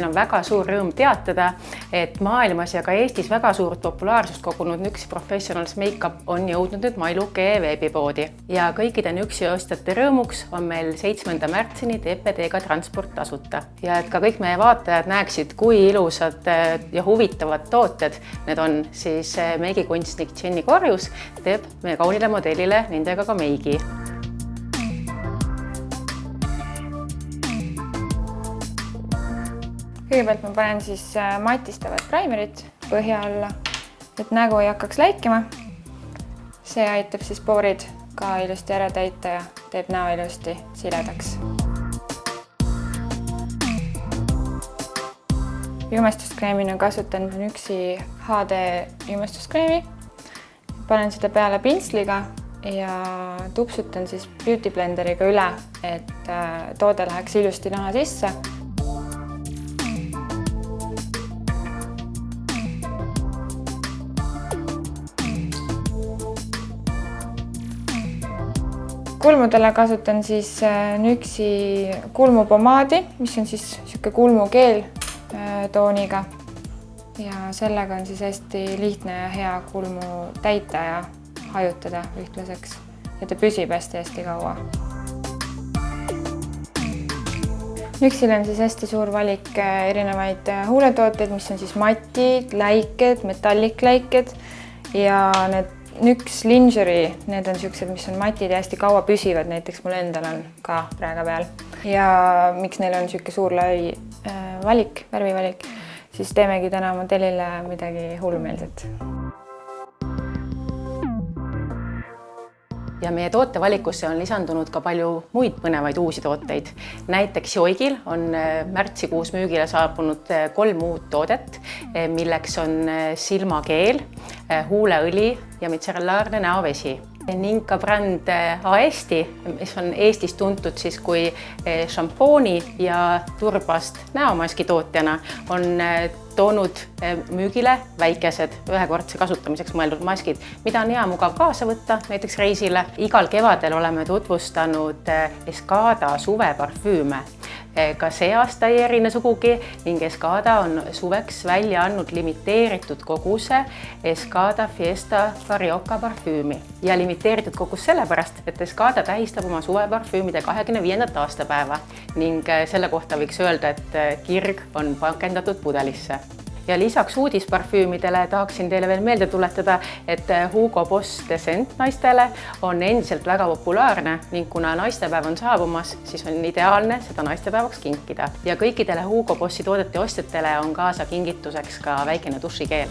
meil on väga suur rõõm teatada, et maailmas ja ka Eestis väga suurt populaarsust kogunud Nüksi Professionals Makeup on jõudnud nüüd Mailuke veebipoodi. Ja kõikide Nüksi ostjate rõõmuks on meil 7. märtsini TPD-ga transport tasuta. Ja et ka kõik meie vaatajad näeksid, kui ilusad ja huvitavad tooted need on, siis meigikunstnik Jenny Korjus teeb meie kaunile modellile nendega ka meigi. Kõigepealt ma panen siis matistavat primerit põhja alla, et nägu ei hakkaks läikima. See aitab siis poorid ka ilusti ära täita ja teeb näo ilusti siledaks. Jumestuskreemina kasutan Nüksi HD jumestuskreemi. Panen seda peale pintsliga ja tupsutan siis beauty blenderiga üle, et toode läheks ilusti naha sisse. Kulmudele kasutan siis Nüksi kulmupomaadi, mis on siis siuke kulmukeel tooniga. Ja sellega on siis hästi lihtne ja hea kulmu täita ja hajutada ühtlaseks. Ja ta püsib hästi kaua. Nüksil on siis hästi suur valik erinevaid huuletooteid, mis on siis matid, läiked, metallikläiked ja need Nüks Lingerie, need on siuksed, mis on matid ja hästi kaua püsivad, näiteks mul endal on ka praegu peal. Ja miks neil on siuke suur lai valik, värvivalik, siis teemegi täna modellile midagi hullumeelset. Ja meie tootevalikusse on lisandunud ka palju muid põnevaid uusi tooteid. Näiteks Joigil on märtsikuus müügile saabunud 3 uut toodet, milleks on silmakeel, huuleõli ja mitsellaarne näovesi. Ning ka bränd Aesti, mis on Eestis tuntud siis kui šampooni ja turbast näomaski tootjana, on toonud müügile väikesed ühekordse kasutamiseks mõeldud maskid, mida on hea mugav kaasa võtta, näiteks reisile. Igal kevadel oleme tutvustanud Escada suveparfüüme. Ka see aasta ei erine sugugi ning Escada on suveks välja andnud limiteeritud koguse Escada Fiesta Carioca parfüümi. Ja limiteeritud kogus sellepärast, et Escada tähistab oma suveparfüümide 25. aastapäeva ning selle kohta võiks öelda, et kirg on pakendatud pudelisse. Ja lisaks uudisparfüümidele tahaksin teile veel meelde tuletada, et Hugo Boss Descent naistele on endiselt väga populaarne ning kuna naistepäev on saabumas, siis on ideaalne seda naistepäevaks kinkida. Ja kõikidele Hugo Bossi toodete ostjatele on kaasa kingituseks ka väikene dušikeel.